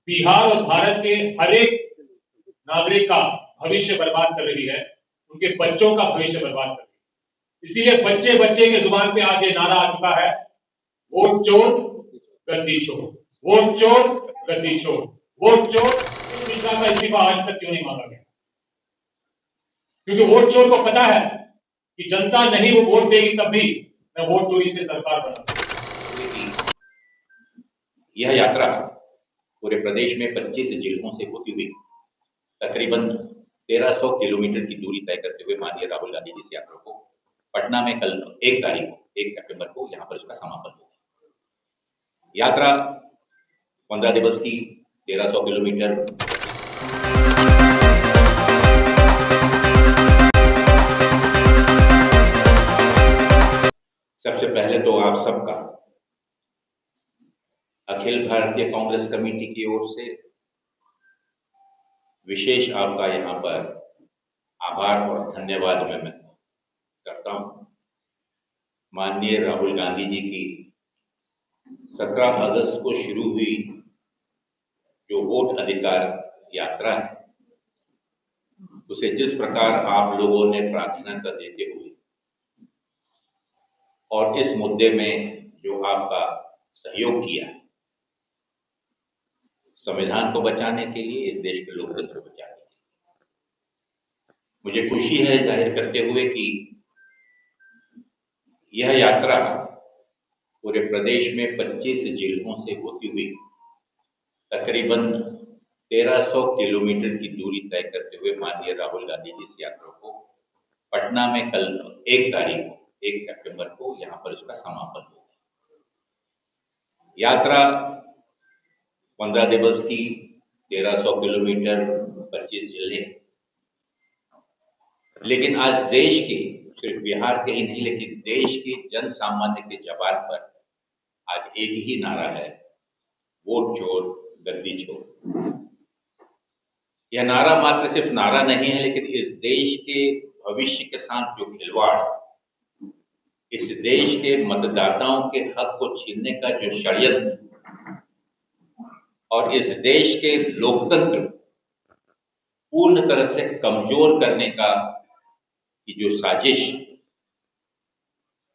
बिहार और भारत के हर एक नागरिक का भविष्य बर्बाद कर रही है, उनके बच्चों का भविष्य बर्बाद कर रही है। इसीलिए बच्चे बच्चे के जुबान पे आज ये नारा आ चुका है, वोट चोर गद्दी छोड़, वोट चोर गद्दी छोड़, वोट चोर। मिश्रा का इस्तीफा आज तक क्यों नहीं मांगा गया? क्योंकि वोट चोर को पता है कि जनता नहीं वो वोट देगी तब भी मैं वोट चोरी से सरकार बनाऊंगा। यह यात्रा पूरे प्रदेश में 25 जिलों से होती हुई तकरीबन 1300 किलोमीटर की दूरी तय करते हुए माननीय राहुल गांधी जी इस यात्रा को पटना में कल 1 सितंबर को यहां पर उसका समापन होगा। यात्रा 15 दिवस की 1300 किलोमीटर सबसे पहले तो आप सबका अखिल भारतीय कांग्रेस कमेटी की ओर से विशेष आपका यहां पर आभार और धन्यवाद मैं करता हूं। माननीय राहुल गांधी जी की 17 अगस्त को शुरू हुई जो वोट अधिकार यात्रा है, उसे जिस प्रकार आप लोगों ने प्राथमिकता देते हुए और इस मुद्दे में जो आपका सहयोग किया है, संविधान को बचाने के लिए, इस देश के लोकतंत्र को बचाने के लिए, मुझे खुशी है जाहिर करते हुए कि यह यात्रा पूरे प्रदेश में 25 जिलों से होती हुई तकरीबन 1300 किलोमीटर की दूरी तय करते हुए माननीय राहुल गांधी जी इस यात्रा को पटना में कल 1 सितंबर को यहां पर उसका समापन होगा। यात्रा 15 दिवस की 1300 किलोमीटर 25 जिले, लेकिन आज देश के, सिर्फ बिहार के ही नहीं लेकिन देश के जन सामान्य के जबान पर आज एक ही नारा है, वोट चोर गद्दी छोड़। यह नारा मात्र सिर्फ नारा नहीं है, लेकिन इस देश के भविष्य के साथ जो खिलवाड़, इस देश के मतदाताओं के हक को छीनने का जो षड्यंत्र और इस देश के लोकतंत्र पूर्ण तरह से कमजोर करने का की जो साजिश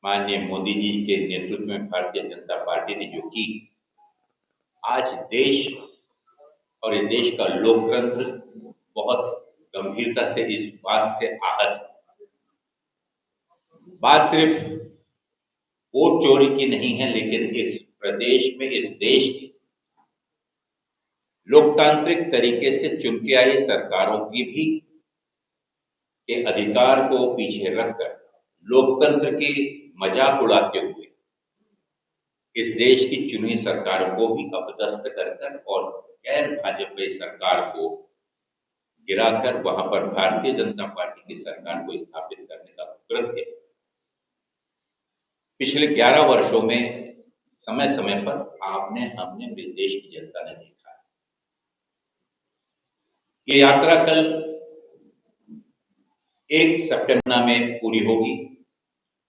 माननीय मोदी जी के नेतृत्व में भारतीय जनता पार्टी ने जो की, आज देश और इस देश का लोकतंत्र बहुत गंभीरता से इस बात से आहत है। बात सिर्फ वोट चोरी की नहीं है, लेकिन इस प्रदेश में, इस देश की लोकतांत्रिक तरीके से चुन के आई सरकारों की भी के अधिकार को पीछे रखकर लोकतंत्र की मजाक उड़ाते हुए इस देश की चुनी सरकारों को भी अपदस्थ कर और गैर भाजपा सरकार को गिराकर वहां पर भारतीय जनता पार्टी की सरकार को स्थापित करने का कृत्य पिछले 11 वर्षों में समय समय पर आपने, हमने, देश की जनता ने देखा है। ये यात्रा कल 1 सितंबर में पूरी होगी।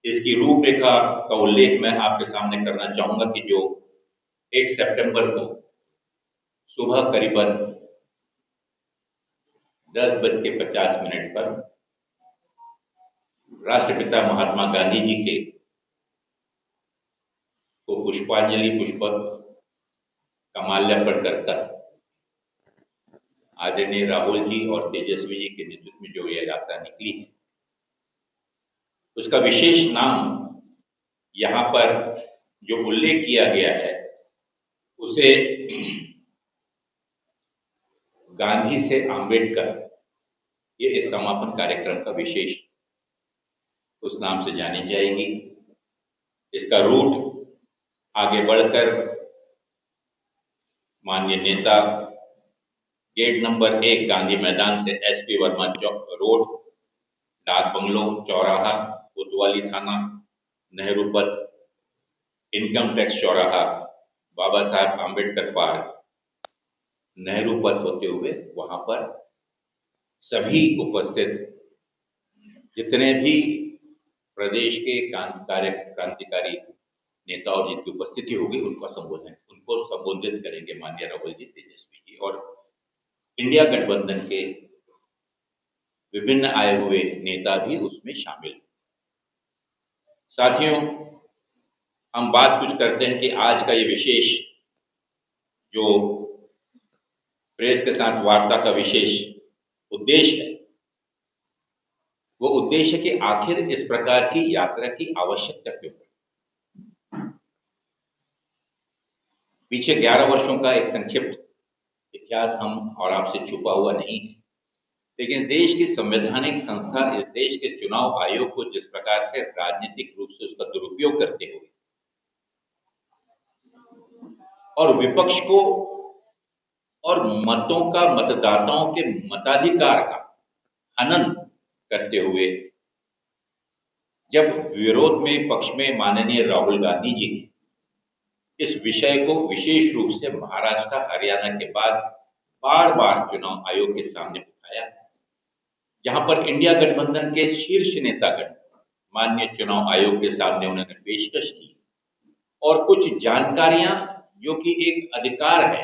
इसकी रूपरेखा का उल्लेख मैं आपके सामने करना चाहूंगा कि जो 1 सितंबर को सुबह करीबन 10:50 पर राष्ट्रपिता महात्मा गांधी जी के को पुष्पांजलि पुष्पक का माल्यार्पण करता आदरणीय राहुल जी और तेजस्वी जी के नेतृत्व में जो यह यात्रा निकली है, उसका विशेष नाम यहां पर जो उल्लेख किया गया है उसे गांधी से आंबेडकर, ये इस समापन कार्यक्रम का विशेष उस नाम से जानी जाएगी। इसका रूट आगे बढ़कर माननीय नेता गेट नंबर 1 गांधी मैदान से एसपी वर्मा रोड, डाक बंगलो चौराहा, कोतवाली थाना, नेहरू पथ, इनकम टैक्स चौराहा, बाबा साहब आंबेडकर पार्क, नेहरू पथ होते हुए वहां पर सभी उपस्थित जितने भी प्रदेश के क्रांतिकारी नेताओं जिनकी उपस्थिति होगी उनको संबोधित करेंगे माननीय राहुल जी, तेजस्वी जी की और इंडिया गठबंधन के विभिन्न आए हुए नेता भी उसमें शामिल हैं। साथियों, हम बात कुछ करते हैं कि आज का ये विशेष जो प्रेस के साथ वार्ता का विशेष उद्देश्य है, वो उद्देश्य कि आखिर इस प्रकार की यात्रा की आवश्यकता क्यों है। पीछे 11 वर्षों का एक संक्षिप्त इतिहास हम और आपसे छुपा हुआ नहीं है, लेकिन इस देश की संवैधानिक संस्था, इस देश के चुनाव आयोग को जिस प्रकार से राजनीतिक रूप से उसका दुरुपयोग करते हुए और विपक्ष को और मतों का, मतदाताओं के मताधिकार का हनन करते हुए जब विरोध में पक्ष में माननीय राहुल गांधी जी ने इस विषय को विशेष रूप से महाराष्ट्र, हरियाणा के बाद बार बार चुनाव आयोग के सामने उठाया, जहां पर इंडिया गठबंधन के शीर्ष नेतागण माननीय चुनाव आयोग के सामने उन्होंने पेशकश की और कुछ जानकारियां जो कि एक अधिकार है,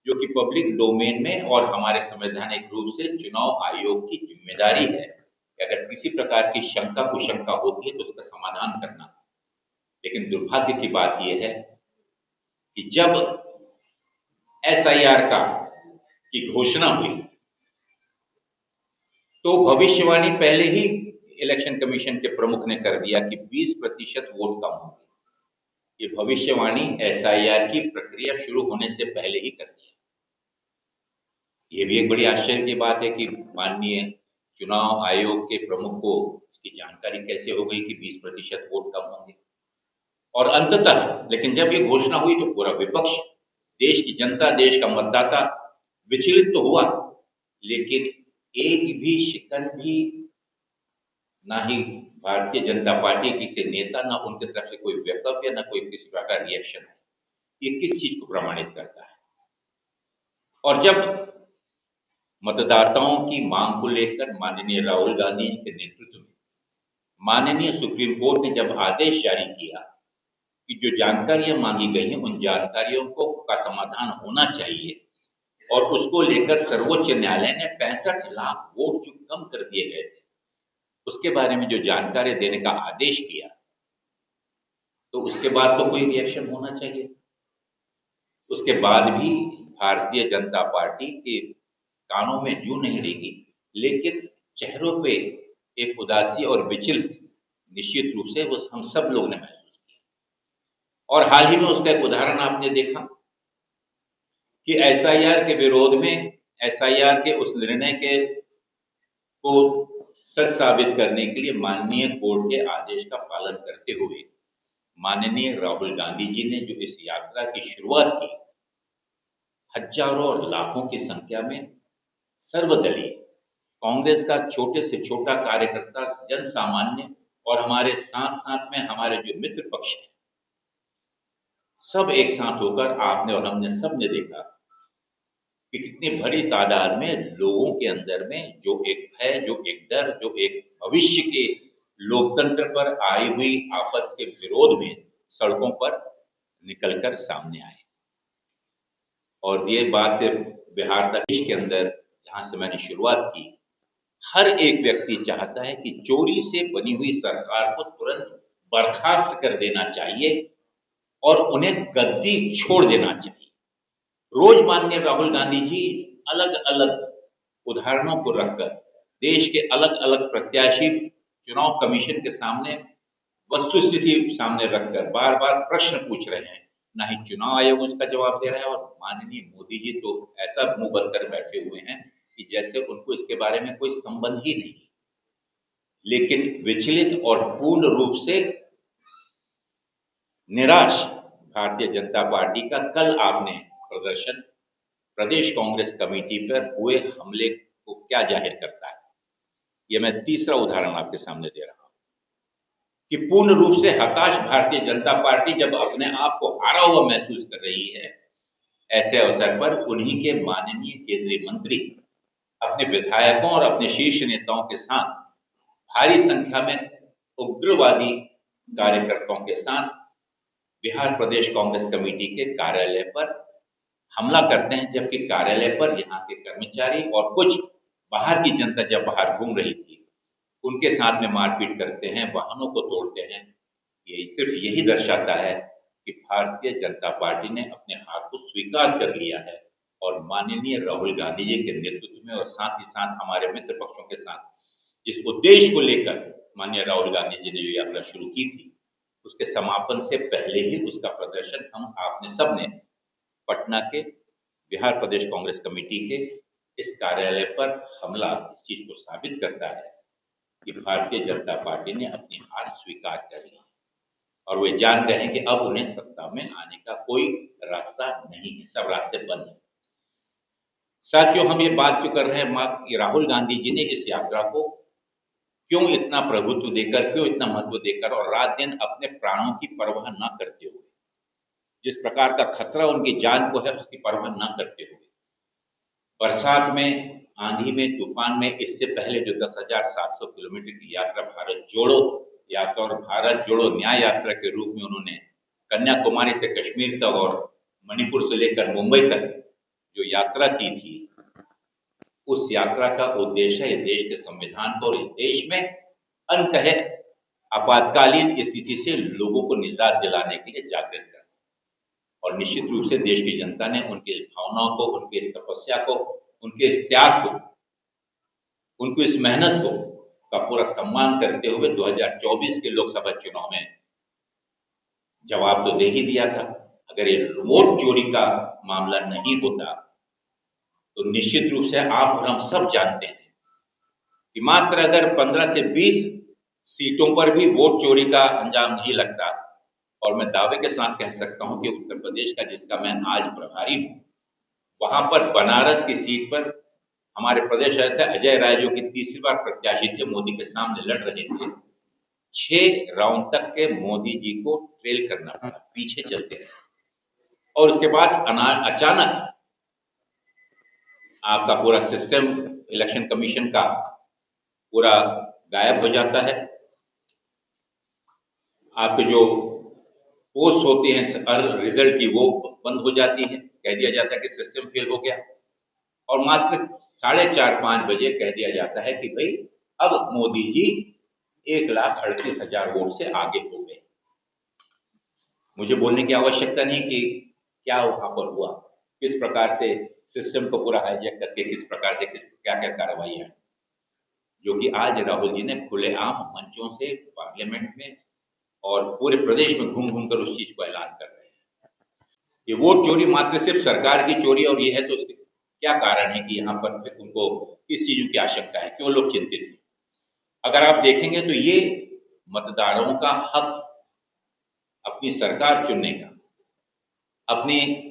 जो कि पब्लिक डोमेन में और हमारे संवैधानिक रूप से चुनाव आयोग की जिम्मेदारी है कि अगर किसी प्रकार की शंका कुशंका होती है तो उसका समाधान करना। लेकिन दुर्भाग्य की बात यह है कि जब एसआईआर की घोषणा हुई तो भविष्यवाणी पहले ही इलेक्शन कमीशन के प्रमुख ने कर दिया कि 20% वोट कम होंगे। ये भविष्यवाणी एसआईआर की प्रक्रिया शुरू होने से पहले ही कर दिया। ये भी एक बड़ी आश्चर्य की बात है कि माननीय चुनाव आयोग के प्रमुख को इसकी जानकारी कैसे हो गई कि 20% वोट कम होंगे। और अंततः लेकिन जब ये घोषणा हुई तो पूरा विपक्ष, देश की जनता, देश का मतदाता विचलित तो हुआ, लेकिन एक भी शिकन भी ना ही भारतीय जनता पार्टी किसी नेता, ना उनकी तरफ से कोई वक्तव्य, ना कोई किसी प्रकार रिएक्शन है। ये किस चीज को प्रमाणित करता है? और जब मतदाताओं की मांग को लेकर माननीय राहुल गांधी जी के नेतृत्व में माननीय सुप्रीम कोर्ट ने जब आदेश जारी किया कि जो जानकारियां मांगी गई हैं उन जानकारियों को का समाधान होना चाहिए और उसको लेकर सर्वोच्च न्यायालय ने 65 लाख वोट जो कम कर दिए गए थे उसके बारे में जो जानकारी देने का आदेश किया, तो उसके बाद तो कोई रिएक्शन होना चाहिए। उसके बाद भी भारतीय जनता पार्टी के कानों में जू नहीं रेंगी, लेकिन चेहरों पे एक उदासी और विचलित निश्चित रूप से वो हम सब लोग ने महसूस किया। और हाल ही में उसका एक उदाहरण आपने देखा कि एसआईआर के विरोध में, एसआईआर के उस निर्णय के को सच साबित करने के लिए माननीय कोर्ट के आदेश का पालन करते हुए माननीय राहुल गांधी जी ने जो इस यात्रा की शुरुआत की, हजारों और लाखों की संख्या में सर्वदलीय कांग्रेस का छोटे से छोटा कार्यकर्ता, जन सामान्य और हमारे साथ साथ में हमारे जो मित्र पक्ष हैं, सब एक साथ होकर आपने और हमने सब ने देखा कि कितनी बड़ी तादाद में लोगों के अंदर में जो एक भय, जो एक डर, जो एक भविष्य के लोकतंत्र पर आई हुई आफत के विरोध में सड़कों पर निकलकर सामने आए। और ये बात सिर्फ बिहार तक, देश के अंदर जहां से मैंने शुरुआत की, हर एक व्यक्ति चाहता है कि चोरी से बनी हुई सरकार को तुरंत बर्खास्त कर देना चाहिए और उन्हें गद्दी छोड़ देना चाहिए। रोज माननीय राहुल गांधी जी अलग अलग उदाहरणों को रखकर देश के अलग अलग प्रत्याशी चुनाव कमीशन के सामने वस्तु स्थिति सामने रखकर बार बार प्रश्न पूछ रहे हैं। ना ही चुनाव आयोग उसका जवाब दे रहा है और माननीय मोदी जी तो ऐसा मुंह बनकर बैठे हुए हैं कि जैसे उनको इसके बारे में कोई संबंध ही नहीं। लेकिन विचलित और पूर्ण रूप से निराश भारतीय जनता पार्टी का कल आपने प्रदर्शन प्रदेश कांग्रेस कमेटी पर हुए हमले को क्या जाहिर करता है? यह मैं तीसरा उदाहरण आपके सामने दे रहा हूं कि पूर्ण रूप से हताश भारतीय जनता पार्टी जब अपने आप को हारा हुआ महसूस कर रही है, ऐसे अवसर पर उन्हीं के माननीय केंद्रीय मंत्री अपने विधायकों और अपने शीर्ष नेताओं के साथ भारी संख्या में उग्रवादी कार्यकर्ताओं के साथ बिहार प्रदेश कांग्रेस कमेटी के कार्यालय पर हमला करते हैं, जबकि कार्यालय पर यहाँ के कर्मचारी और कुछ बाहर की जनता जब बाहर घूम रही थी उनके साथ में मारपीट करते हैं, वाहनों को तोड़ते हैं। ये सिर्फ यही दर्शाता है कि भारतीय जनता पार्टी ने अपने हार को स्वीकार कर लिया है और माननीय राहुल गांधी जी के नेतृत्व में और साथ ही साथ हमारे मित्र पक्षों के साथ जिस उद्देश्य को लेकर माननीय राहुल गांधी जी ने जो यात्रा शुरू की थी उसके समापन से पहले ही उसका प्रदर्शन हम आपने सबने पटना के बिहार प्रदेश कांग्रेस कमेटी के इस कार्यालय पर हमला इस चीज को साबित करता है कि भारतीय जनता पार्टी ने अपनी हार स्वीकार कर ली और वे जान गए हैं कि अब उन्हें सत्ता में आने का कोई रास्ता नहीं है, सब रास्ते बंद हैं। साथियों, हम ये बात क्यों कर रहे हैं, राहुल गांधी जी ने इस यात्रा को क्यों इतना प्रभुत्व देकर, क्यों इतना महत्व देकर और रात दिन अपने प्राणों की परवाह न करते हुए, जिस प्रकार का खतरा उनकी जान को है उसकी परवाह न करते हुए, बरसात में, आंधी में, तूफान में, इससे पहले जो 10,700 किलोमीटर की यात्रा भारत जोड़ो यात्रा और भारत जोड़ो न्याय यात्रा के रूप में उन्होंने कन्याकुमारी से कश्मीर तक और मणिपुर से लेकर मुंबई तक जो यात्रा की थी, उस यात्रा का उद्देश्य है देश के संविधान को और इस देश में अनकहे आपातकालीन स्थिति से लोगों को निजात दिलाने के लिए जागृत करना। और निश्चित रूप से देश की जनता ने उनकी इस भावनाओं को, उनकी इस तपस्या को, उनके इस त्याग को, उनकी इस मेहनत को का पूरा सम्मान करते हुए 2024 के लोकसभा चुनाव में जवाब तो दे ही दिया था। अगर ये वोट चोरी का मामला नहीं होता तो निश्चित रूप से आप और हम सब जानते हैं कि मात्र अगर 15 से 20 सीटों पर भी वोट चोरी का अंजाम नहीं लगता, और मैं दावे के साथ कह सकता हूं कि उत्तर प्रदेश का जिसका मैं आज प्रभारी हूं, वहां पर बनारस की सीट पर हमारे प्रदेश अध्यक्ष अजय राय जो कि तीसरी बार प्रत्याशी थे, मोदी के सामने लड़ रहे थे, 6 राउंड तक के मोदी जी को ट्रेल करना पड़ा, पीछे चलते रहे और उसके बाद अचानक आपका पूरा सिस्टम इलेक्शन कमीशन का पूरा गायब हो जाता है। आपके जो पोस्ट होती हैं रिजल्ट की वो बंद हो जाती है, कह दिया जाता है कि सिस्टम फेल हो गया और मात्र 4:30-5 बजे कह दिया जाता है कि भाई अब मोदी जी 1,38,000 वोट से आगे हो गए। मुझे बोलने की आवश्यकता नहीं कि क्या वहां पर हुआ, किस प्रकार से सिस्टम को पूरा हाईजैक करके किस प्रकार से क्या क्या कार्रवाई है, जो कि आज राहुल जी ने खुलेआम मंचों से पार्लियामेंट में और पूरे प्रदेश में घूम घूम कर उस चीज को ऐलान कर रहे हैं। ये वोट चोरी मात्र सिर्फ सरकार की चोरी और ये है तो उसके क्या कारण है कि यहाँ पर उनको किस चीजों की आशंका है, क्यों लोग चिंतित हैं? अगर आप देखेंगे तो ये मतदारों का हक अपनी सरकार चुनने का, अपनी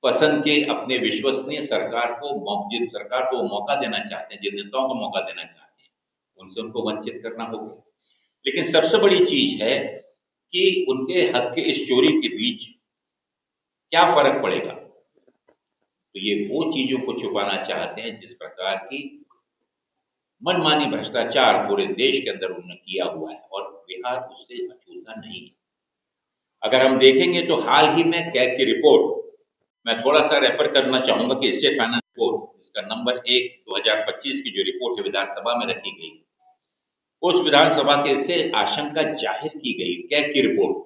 पसंद के, अपने विश्वसनीय सरकार को, जिन सरकार को मौका देना चाहते हैं, जिन नेताओं को मौका देना चाहते हैं, उनसे उनको वंचित करना होगा। लेकिन सबसे बड़ी चीज है कि उनके हक के इस चोरी के बीच क्या फर्क पड़ेगा, तो ये वो चीजों को छुपाना चाहते हैं जिस प्रकार की मनमानी भ्रष्टाचार पूरे देश के अंदर उन्होंने किया हुआ है और बिहार उससे अछूता नहीं है। अगर हम देखेंगे तो हाल ही में कैग की रिपोर्ट मैं थोड़ा सा रेफर करना चाहूंगा कि स्टेट फाइनेंस रिपोर्ट इसका नंबर 1 2025 की जो रिपोर्ट है विधानसभा में रखी गई, उस विधानसभा के से आशंका जाहिर की गई कैग की रिपोर्ट,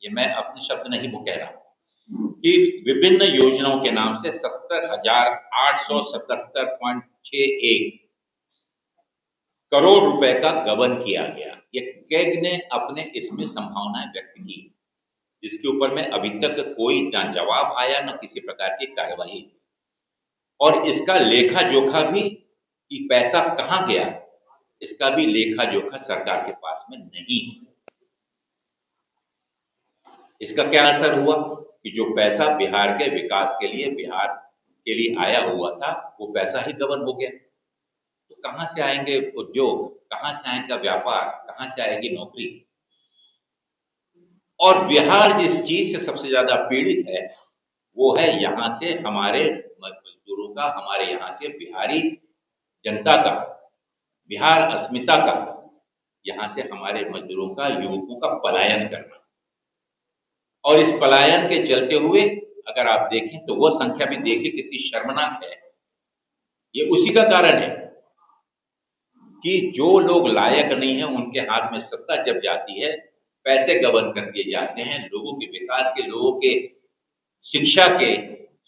ये मैं अपने शब्द नहीं वो कह रहा कि विभिन्न योजनाओं के नाम से 70,877.61 करोड़ रुपए का गबन किया गया। ये कैग ने अपने इसमें संभावनाएं व्यक्त की, जिसके ऊपर में अभी तक कोई ना जवाब आया ना किसी प्रकार की कार्रवाई, और इसका लेखा जोखा भी कि पैसा कहां गया, इसका भी लेखा जोखा सरकार के पास में नहीं है। इसका क्या असर हुआ कि जो पैसा बिहार के विकास के लिए, बिहार के लिए आया हुआ था, वो पैसा ही गबन हो गया। तो कहां से आएंगे उद्योग, कहां से आएगा व्यापार, कहां से आएगी नौकरी? और बिहार जिस चीज से सबसे ज्यादा पीड़ित है वो है यहां से हमारे मजदूरों का, हमारे यहाँ के बिहारी जनता का, बिहार अस्मिता का, यहां से हमारे मजदूरों का, युवकों का पलायन करना, और इस पलायन के चलते हुए अगर आप देखें तो वह संख्या भी देखिए कितनी शर्मनाक है। ये उसी का कारण है कि जो लोग लायक नहीं है उनके हाथ में सत्ता जब जाती है, पैसे गबन कर दिए जाते हैं, लोगों के विकास के, लोगों के शिक्षा के,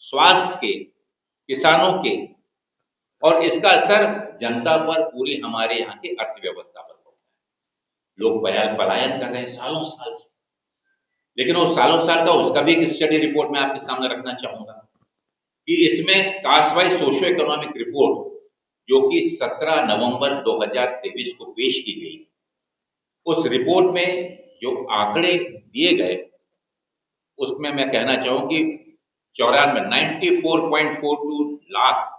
स्वास्थ्य के, किसानों के, और इसका असर जनता पर, पूरी हमारे यहाँ की अर्थव्यवस्था पर पड़ता है। लोग पलायन कर रहे हैं सालों साल से, लेकिन वो सालों साल का उसका भी एक स्टडी रिपोर्ट मैं आपके सामने रखना चाहूंगा कि इसमें caste wise socio economic report जो कि 17 नवंबर 2023 को पेश की गई, उस रिपोर्ट में जो आंकड़े दिए गए उसमें मैं कहना चाहूं कि 94.42 लाख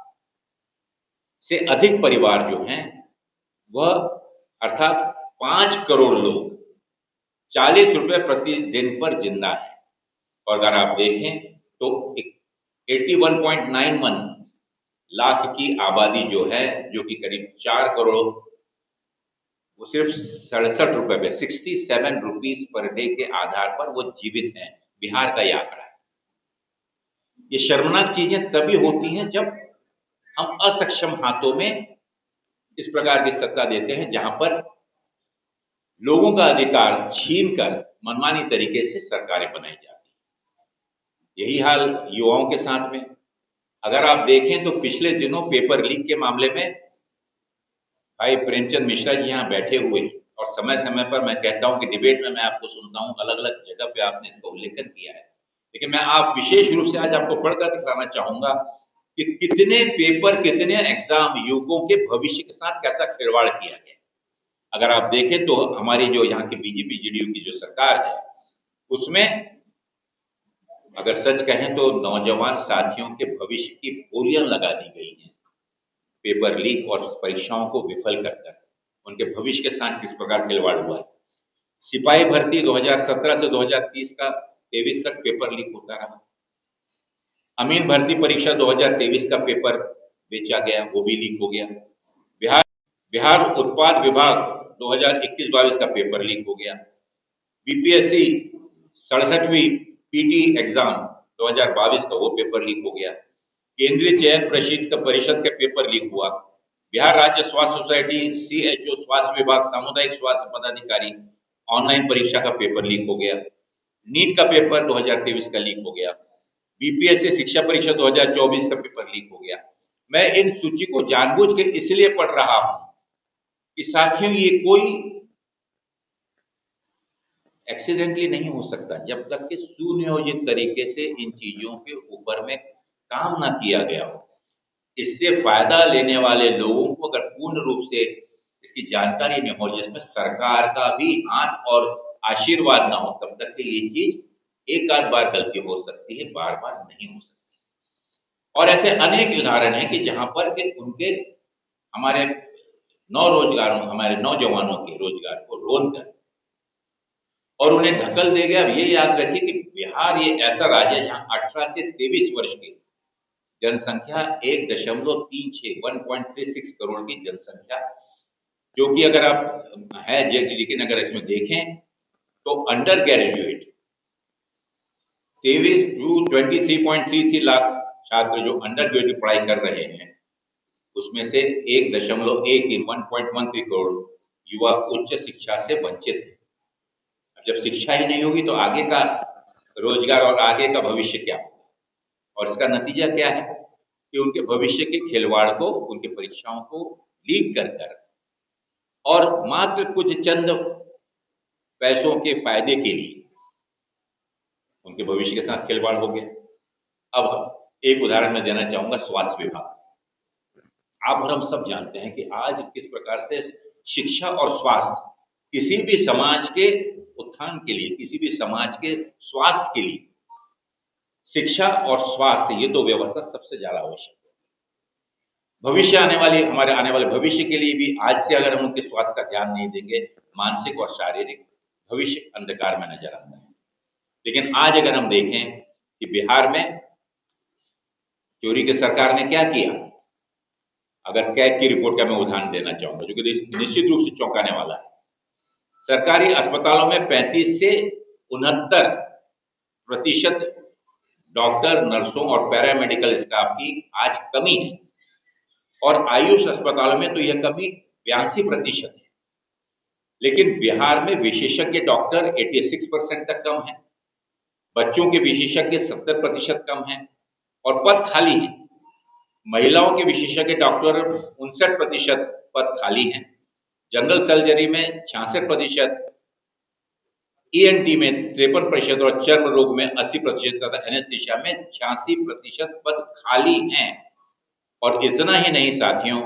से अधिक परिवार जो हैं वह, अर्थात 5 करोड़ लोग 40 रुपए प्रतिदिन पर जिंदा है। और अगर आप देखें तो 81.91 लाख की आबादी जो है, जो कि करीब 4 करोड़, वो सिर्फ 67 रुपए पे 67 रुपीज पर डे के आधार पर वो जीवित हैं। बिहार का यह आंकड़ा है। ये शर्मनाक चीजें तभी होती हैं जब हम असक्षम हाथों में इस प्रकार की सत्ता देते हैं, जहां पर लोगों का अधिकार छीनकर मनमानी तरीके से सरकारें बनाई जाती हैं। यही हाल युवाओं के साथ में। अगर आप देखें तो पिछले दिनों पेपर लीक के मामले में भाई प्रेमचंद मिश्रा जी यहाँ बैठे हुए हैं, और समय समय पर मैं कहता हूं कि डिबेट में मैं आपको सुनता हूं, अलग अलग जगह पे आपने इसका उल्लेखन किया है, लेकिन मैं आप विशेष रूप से आज आपको पढ़कर दिखाना चाहूंगा कि कितने पेपर, कितने एग्जाम युवकों के भविष्य के साथ कैसा खिलवाड़ किया गया। अगर आप देखें तो हमारी जो यहाँ की बीजेपी जेडीयू की जो सरकार है, उसमें अगर सच कहें तो नौजवान साथियों के भविष्य की बोलियां लगा दी गई हैं पेपर लीक और परीक्षाओं को विफल कर कर। उनके भविष्य के साथ किस प्रकार खिलवाड़ हुआ है। सिपाही भर्ती 2017 से 2023 का 23 तक पेपर लीक होता रहा। अमीन भर्ती परीक्षा 2023 का पेपर बेचा गया, वो भी लीक हो गया। बिहार उत्पाद विभाग 2021-22 का पेपर लीक हो गया। बीपीएससी 67वीं पीटी एग्जाम 2022 का वो पेपर लीक हो गया। केंद्रीय चयन परिषद का पेपर लीक हुआ। बिहार राज्य स्वास्थ्य सोसाइटी सीएचओ स्वास्थ्य विभाग सामुदायिक स्वास्थ्य पदाधिकारी ऑनलाइन परीक्षा का पेपर लीक हो गया। नीट का पेपर 2023 का लीक हो गया। बीपीएससी शिक्षा परीक्षा 2024 का पेपर लीक हो गया। मैं इन सूची को जानबूझ के इसलिए पढ़ रहा हूं कि साथियों ये कोई एक्सीडेंटली नहीं हो सकता जब तक कि सुनियोजित तरीके से इन चीजों के ऊपर में काम ना किया गया हो। इससे फायदा लेने वाले लोगों को अगर पूर्ण रूप से इसकी जानकारी नहीं हो, जिसमें सरकार का भी हाथ और आशीर्वाद ना हो, तब तक कि ये चीज एक आध बार गलती हो सकती है, बार बार नहीं हो सकती। और ऐसे अनेक उदाहरण हैं कि जहां पर कि उनके हमारे हमारे नौजवानों के रोजगार को रोन कर और उन्हें ढकल दे गया। ये याद रखिए कि बिहार ये ऐसा राज्य है जहां 18 से 23 वर्ष की जनसंख्या 1.36 करोड़ की जनसंख्या, जो कि अगर आप है, लेकिन अगर इसमें देखें तो अंडर ग्रेजुएट 23.33 लाख छात्र जो अंडर ग्रेजुएट पढ़ाई कर रहे हैं, उसमें से 1.13 करोड़ युवा उच्च शिक्षा से वंचित है। जब शिक्षा ही नहीं होगी तो आगे का रोजगार और आगे का भविष्य क्या होगा। और इसका नतीजा क्या है कि उनके भविष्य के खिलवाड़ को, उनके परीक्षाओं को लीक कर कर और मात्र कुछ चंद पैसों के फायदे के लिए उनके भविष्य के साथ खिलवाड़ हो गया। अब एक उदाहरण मैं देना चाहूंगा, स्वास्थ्य विभाग। आप और हम सब जानते हैं कि आज किस प्रकार से शिक्षा और स्वास्थ्य किसी भी समाज के उत्थान के लिए, किसी भी समाज के स्वास्थ्य के लिए शिक्षा और स्वास्थ्य, ये दो व्यवस्था सबसे ज्यादा आवश्यक है। हमारे आने वाले भविष्य के लिए भी आज से अगर हम उनके स्वास्थ्य का ध्यान नहीं देंगे, मानसिक और शारीरिक भविष्य अंधकार में नजर आता है। लेकिन आज अगर हम देखें कि बिहार में चोरी की सरकार ने क्या किया, अगर कैग की रिपोर्ट का मैं उदाहरण देना चाहूंगा जो कि निश्चित रूप से चौंकाने वाला है। सरकारी अस्पतालों में 35 से 69% डॉक्टर, नर्सों और पैरामेडिकल स्टाफ की आज कमी है और आयुष अस्पतालों में तो यह कमी 82% है। लेकिन बिहार में विशेषज्ञ डॉक्टर 86% तक कम है, बच्चों के विशेषज्ञ 70% कम है और पद खाली है। महिलाओं के विशेषज्ञ डॉक्टर 59% पद खाली हैं, जनरल सर्जरी में 66%, ईएनटी में 53% और चर्म रोग में 80% तथा एनेस्थीसिया में 86% पद खाली हैं। और इतना ही नहीं साथियों,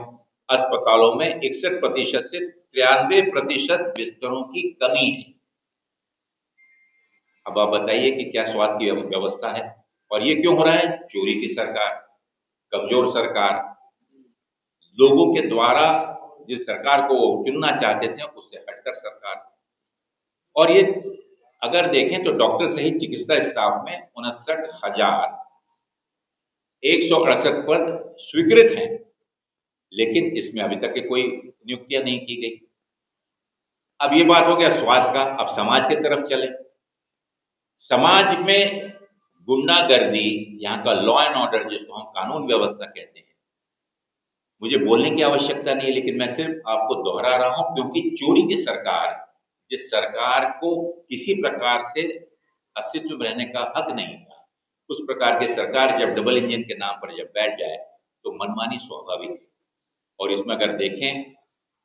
अस्पतालों में 61% से 93% बिस्तरों की कमी है। अब आप बताइए कि क्या स्वास्थ्य की व्यवस्था है और ये क्यों हो रहा है? चोरी की सरकार, कमजोर सरकार, लोगों के द्वारा जिस सरकार को चुनना चाहते थे उससे हटकर सरकार। और ये अगर देखें तो डॉक्टर सहित चिकित्सा स्टाफ में 59,168 पद स्वीकृत हैं, लेकिन इसमें अभी तक कोई नियुक्तियां नहीं की गई। अब ये बात हो गया स्वास्थ्य का, अब समाज की तरफ चले। समाज में गुंडागर्दी, यहाँ का लॉ एंड ऑर्डर जिसको हम कानून व्यवस्था कहते हैं, मुझे बोलने की आवश्यकता नहीं है, लेकिन मैं सिर्फ आपको दोहरा रहा हूं क्योंकि चोरी की सरकार, जिस सरकार को किसी प्रकार से अस्तित्व में रहने का हक नहीं था, उस प्रकार की सरकार जब डबल इंजन के नाम पर जब बैठ जाए तो मनमानी स्वाभाविक है। और इसमें अगर देखें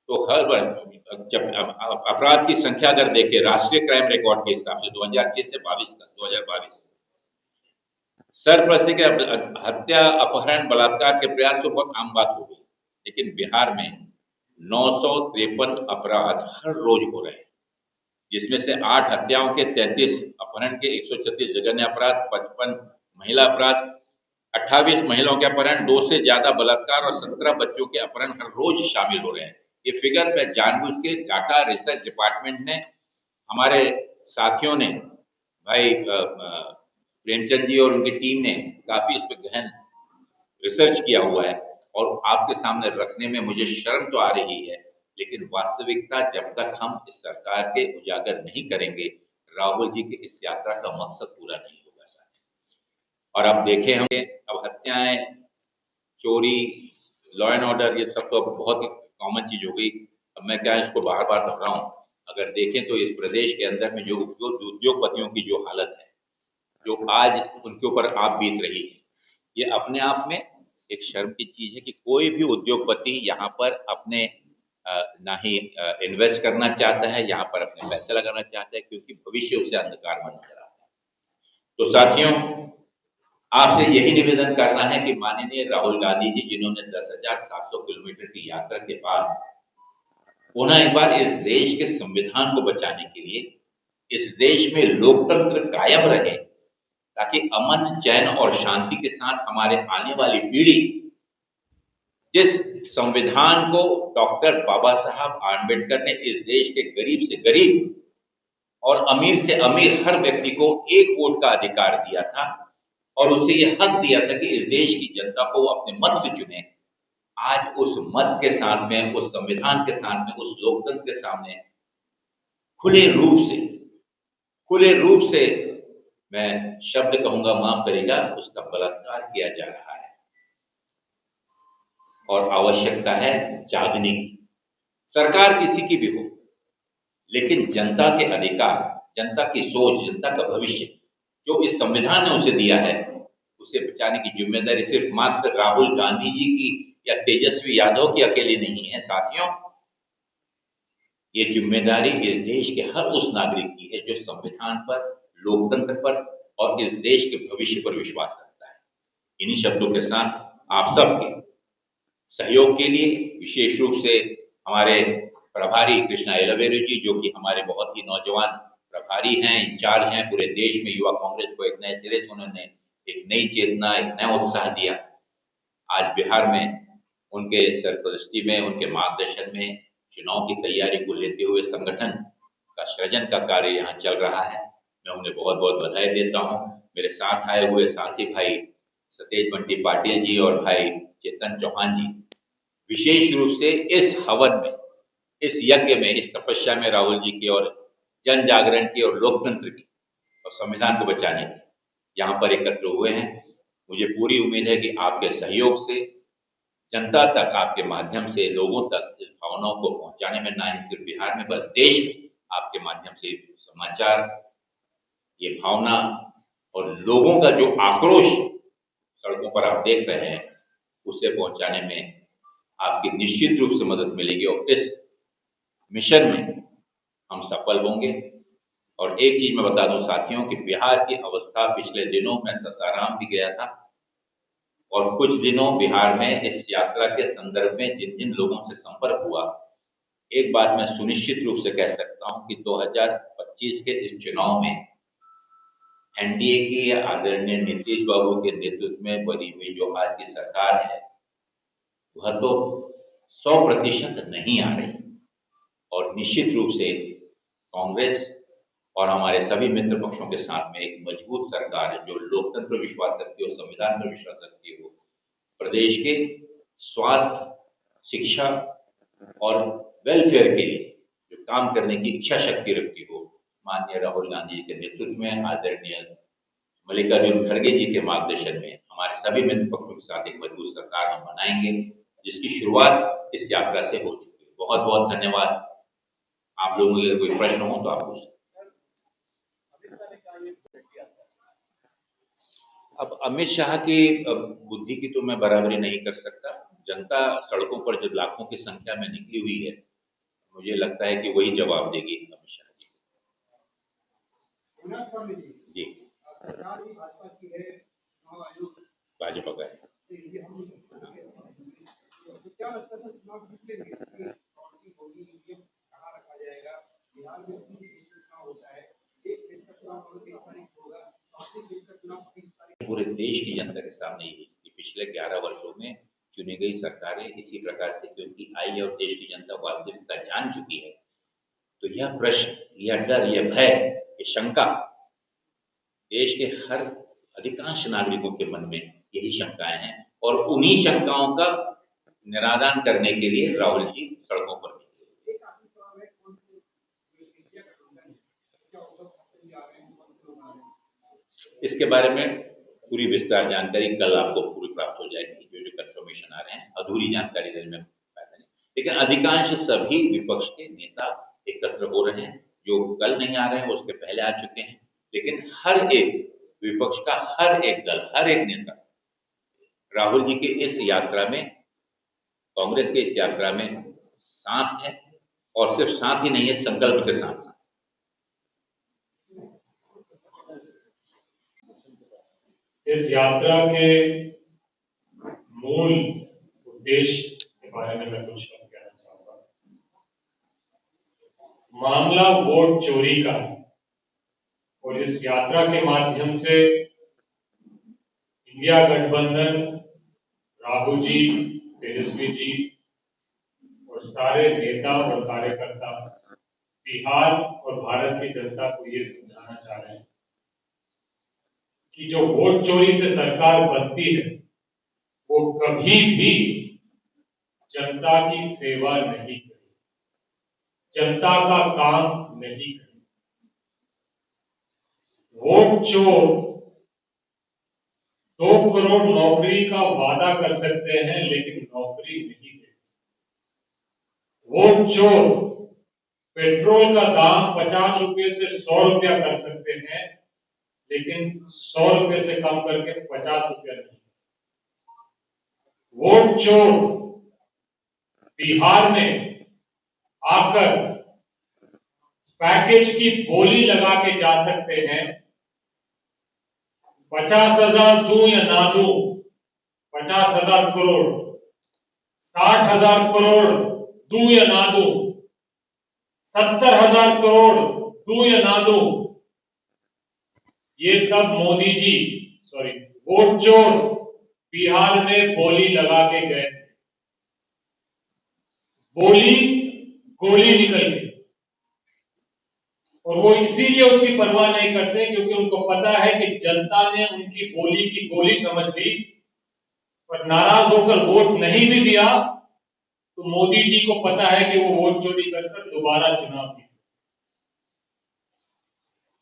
तो हर बार जब अपराध की संख्या अगर देखें राष्ट्रीय क्राइम रिकॉर्ड के हिसाब से 2006 से 2022 सरपरस्ती के हत्या, अपहरण, बलात्कार के प्रयास तो बहुत आम बात हो गई, लेकिन बिहार में 953 अपराध हर रोज हो रहे हैं, जिसमें से 8 हत्याओं के, 33 अपहरण के, 136 जघन्य अपराध, 55 महिला अपराध, 28 महिलाओं के अपहरण, 2 से ज्यादा बलात्कार और 17 बच्चों के अपहरण हर रोज शामिल हो रहे हैं। ये फिगर पे जानबूझ के डाटा रिसर्च डिपार्टमेंट ने, हमारे साथियों ने, भाई प्रेमचंद जी और उनकी टीम ने काफी इस पर गहन रिसर्च किया हुआ है और आपके सामने रखने में मुझे शर्म तो आ रही है, लेकिन वास्तविकता जब तक हम इस सरकार के उजागर नहीं करेंगे, राहुल जी की इस यात्रा का मकसद पूरा नहीं होगा साथ। और अब देखें हम, अब हत्याएं, चोरी, लॉ एंड ऑर्डर, ये सब तो अब बहुत ही कॉमन चीज हो गई। अब मैं क्या इसको बार बार दोहराऊं? अगर देखें तो इस प्रदेश के अंदर में जो उद्योगपतियों की जो हालत है, जो आज उनके ऊपर आप बीत रही है, ये अपने आप में एक शर्म की चीज है कि कोई भी उद्योगपति यहाँ पर अपने ना ही इन्वेस्ट करना चाहता है, यहाँ पर अपने पैसे लगाना चाहता है, क्योंकि भविष्य उसे अंधकार में नजर आता है। तो साथियों, आपसे यही निवेदन करना है कि माननीय राहुल गांधी जी, जिन्होंने 10,700 किलोमीटर की यात्रा के बाद पुनः एक बार इस देश के संविधान को बचाने के लिए, इस देश में लोकतंत्र कायम रहे, ताकि अमन, चैन और शांति के साथ हमारे आने वाली पीढ़ी जिस संविधान को डॉक्टर बाबा साहब आम्बेडकर ने इस देश के गरीब से गरीब और अमीर से अमीर हर व्यक्ति को एक वोट का अधिकार दिया था और उसे यह हक दिया था कि इस देश की जनता को अपने मत से चुने, आज उस मत के साथ में, उस संविधान के साथ में, उस लोकतंत्र के सामने खुले रूप से मैं शब्द कहूंगा, माफ करेगा, उसका बलात्कार किया जा रहा है और आवश्यकता है जागने की। सरकार किसी की भी हो, लेकिन जनता के अधिकार, जनता की सोच, जनता का भविष्य जो इस संविधान ने उसे दिया है, उसे बचाने की जिम्मेदारी सिर्फ मात्र राहुल गांधी जी की या तेजस्वी यादव की अकेली नहीं है साथियों। ये जिम्मेदारी इस देश के हर उस नागरिक की है जो संविधान पर, लोकतंत्र पर और इस देश के भविष्य पर विश्वास रखता है। इन्हीं शब्दों के साथ आप सबके सहयोग के लिए विशेष रूप से हमारे प्रभारी कृष्णा एलावेरू जी, जो कि हमारे बहुत ही नौजवान प्रभारी हैं, इंचार्ज हैं पूरे देश में, युवा कांग्रेस को एक नए सिरे से उन्होंने एक नई चेतना, एक नया उत्साह दिया। आज बिहार में उनके सरपरस्ती में, उनके मार्गदर्शन में चुनाव की तैयारी को लेते हुए संगठन का सृजन का कार्य यहाँ चल रहा है। मैं उन्हें बहुत बहुत बधाई देता हूँ। मेरे साथ आए हुए साथी भाई सतेज बंटी पाटिल जी और भाई चेतन चौहान जी विशेष रूप से इस हवन में, इस यज्ञ में, इस तपस्या में राहुल जी की और जन जागरण की और लोकतंत्र की और संविधान को बचाने की यहाँ पर एकत्र हुए हैं। मुझे पूरी उम्मीद है कि आपके सहयोग से जनता तक, आपके माध्यम से लोगों तक इस भावनाओं को पहुंचाने में, ना ही सिर्फ बिहार में बल्कि देश में आपके माध्यम से समाचार, ये भावना और लोगों का जो आक्रोश सड़कों पर आप देख रहे हैं, उसे पहुंचाने में आपकी निश्चित रूप से मदद मिलेगी और इस मिशन में हम सफल होंगे। और एक चीज मैं बता दूं साथियों कि बिहार की अवस्था, पिछले दिनों मैं सासाराम भी गया था और कुछ दिनों बिहार में इस यात्रा के संदर्भ में जिन जिन लोगों से संपर्क हुआ, एक बात मैं सुनिश्चित रूप से कह सकता हूं कि 2025 के इस चुनाव में एनडीए की आदरणीय नीतीश बाबू के नेतृत्व में बनी हुई जो आज की सरकार है, वह तो 100% नहीं आ रही और निश्चित रूप से कांग्रेस और हमारे सभी मित्र पक्षों के साथ में एक मजबूत सरकार है जो लोकतंत्र पर विश्वास रखती हो, संविधान पर विश्वास रखती हो, प्रदेश के स्वास्थ्य, शिक्षा और वेलफेयर के लिए जो काम करने की इच्छा शक्ति रखती हो, माननीय राहुल गांधी जी के नेतृत्व में, आदरणीय मल्लिकार्जुन खड़गे जी के मार्गदर्शन में हमारे सभी मित्र पक्षों के साथ एक मजबूत सरकार हम बनाएंगे, जिसकी शुरुआत इस यात्रा से हो चुकी है। बहुत बहुत धन्यवाद। आप लोगों के कोई प्रश्न हो तो आप पूछ सकते। अब अमित शाह की बुद्धि की तो मैं बराबरी नहीं कर सकता। जनता सड़कों पर जब लाखों की संख्या में निकली हुई है, मुझे लगता है कि वही जवाब देगी अमित शाह जी। भाजपा का है। पूरे देश की जनता के सामने यही कि पिछले 11 वर्षों में चुनी गई सरकारें इसी प्रकार से क्योंकि आई और देश की जनता वास्तविकता जान चुकी है, तो यह प्रश्न, यह डर, यह भय, ये शंका देश के हर अधिकांश नागरिकों के मन में यही शंकाएं हैं और उन्हीं शंकाओं का निरादान करने के लिए राहुल जी सड़कों पर निकले। इसके बारे में पूरी विस्तार जानकारी कल आपको पूरी प्राप्त हो जाएगी। जो जो कंफर्मेशन आ रहे हैं, अधूरी जानकारी देने में फायदा नहीं, लेकिन अधिकांश सभी विपक्ष के नेता एकत्र हो रहे हैं। जो कल नहीं आ रहे हैं, उसके पहले आ चुके हैं, लेकिन हर एक विपक्ष का हर एक दल, हर एक नेता राहुल जी की इस यात्रा में, कांग्रेस के इस यात्रा में साथ है और सिर्फ साथ ही नहीं है, संकल्प के साथ साथ। इस यात्रा के मूल उद्देश्य के बारे में मैं कुछ शब्द कहना चाहूंगा। मामला वोट चोरी का है और इस यात्रा के माध्यम से इंडिया गठबंधन, राहुल जी, तेजस्वी जी और सारे नेता और कार्यकर्ता बिहार और भारत की जनता को ये समझाना चाह रहे हैं कि जो वोट चोरी से सरकार बनती है, वो कभी भी जनता की सेवा नहीं करेगी, जनता का काम नहीं करेगी। वोट चोर 2 करोड़ नौकरी का वादा कर सकते हैं, लेकिन नौकरी नहीं दे सकते। वोट चोर पेट्रोल का दाम 50 रुपए से 100 रुपया कर सकते हैं, लेकिन 100 रुपए से कम करके 50 रुपया नहीं। वोट चोर बिहार में आकर पैकेज की बोली लगा के जा सकते हैं। 50,000 दूं या ना दूं, 50,000 करोड़, 60,000 करोड़ दूं या ना दूं, 70,000 करोड़ दूं या ना दूं, ये तब मोदी जी, वोट चोर बिहार में बोली लगा के गए। बोली गोली निकल गई और वो इसीलिए उसकी परवाह नहीं करते क्योंकि उनको पता है कि जनता ने उनकी बोली की गोली समझ ली और नाराज होकर वोट नहीं भी दिया तो मोदी जी को पता है कि वो वोट चोरी कर दोबारा चुनाव जीते।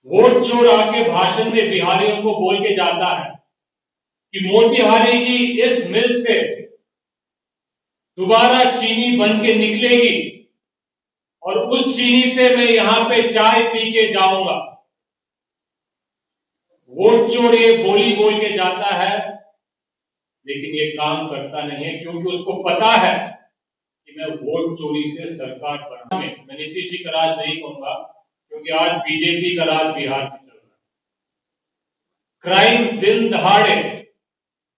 वोट चोर आके भाषण में बिहारियों को बोल के जाता है कि मोतिहारी की इस मिल से दोबारा चीनी बन के निकलेगी और उस चीनी से मैं यहां पे चाय पी के जाऊंगा। वोट चोर ये बोली बोल के जाता है, लेकिन ये काम करता नहीं है, क्योंकि उसको पता है कि मैं वोट चोरी से सरकार बना। मैं नीतीश जी का राज नहीं कहूंगा, क्योंकि आज बीजेपी का राज बिहार में चल रहा है। क्राइम दिन दहाड़े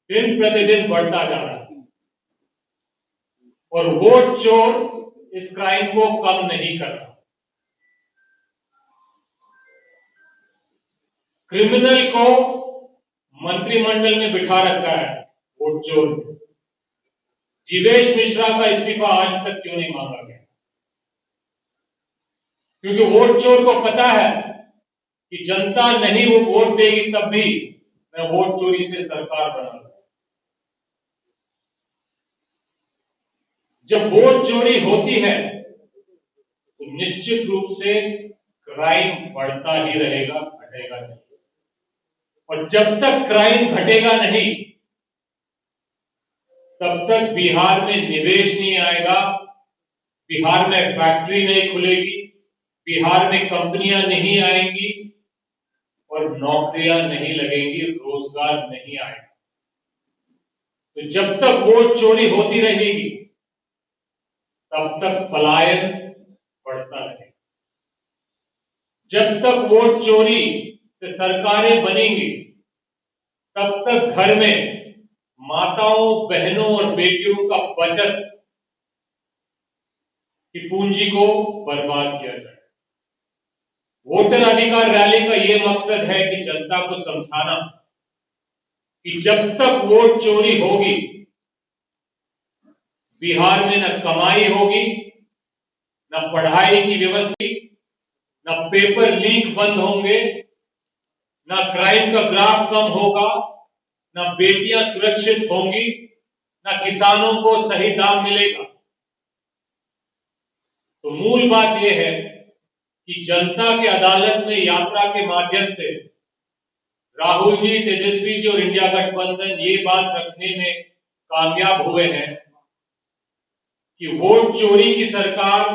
दिन प्रतिदिन बढ़ता जा रहा है और वोट चोर इस क्राइम को कम नहीं कर रहा। क्रिमिनल को मंत्रिमंडल में बिठा रखा है वोट चोर। जीवेश मिश्रा का इस्तीफा आज तक क्यों नहीं मांगा गया? क्योंकि वोट चोर को पता है कि जनता नहीं वो वोट देगी, तब भी मैं वोट चोरी से सरकार बनाऊंगा। जब वोट चोरी होती है तो निश्चित रूप से क्राइम बढ़ता ही रहेगा, घटेगा नहीं। और जब तक क्राइम घटेगा नहीं, तब तक बिहार में निवेश नहीं आएगा, बिहार में फैक्ट्री नहीं खुलेगी, बिहार में कंपनियां नहीं आएंगी और नौकरियां नहीं लगेंगी, रोजगार नहीं आएगा। तो जब तक वोट चोरी होती रहेगी, तब तक पलायन बढ़ता रहेगा। जब तक वोट चोरी से सरकारें बनेंगी, तब तक घर में माताओं, बहनों और बेटियों का बचत की पूंजी को बर्बाद किया जाए। वोटर अधिकार रैली का यह मकसद है कि जनता को समझाना कि जब तक वोट चोरी होगी, बिहार में न कमाई होगी, न पढ़ाई की व्यवस्था, न पेपर लीक बंद होंगे, न क्राइम का ग्राफ कम होगा, न बेटियां सुरक्षित होंगी, न किसानों को सही दाम मिलेगा। तो मूल बात यह है कि जनता के अदालत में यात्रा के माध्यम से राहुल जी, तेजस्वी जी और इंडिया गठबंधन ये बात रखने में कामयाब हुए हैं कि वोट चोरी की सरकार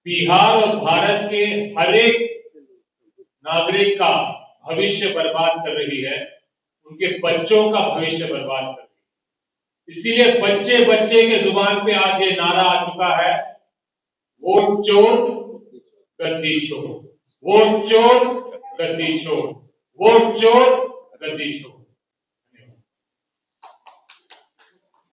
बिहार और भारत के हर एक नागरिक का भविष्य बर्बाद कर रही है, उनके बच्चों का भविष्य बर्बाद कर रही है। इसीलिए बच्चे बच्चे के जुबान पे आज ये नारा आ चुका है, वोट चोर गद्दी छोड़, वोट चोर गद्दी छोड़, वोट चोर गद्दी छोड़।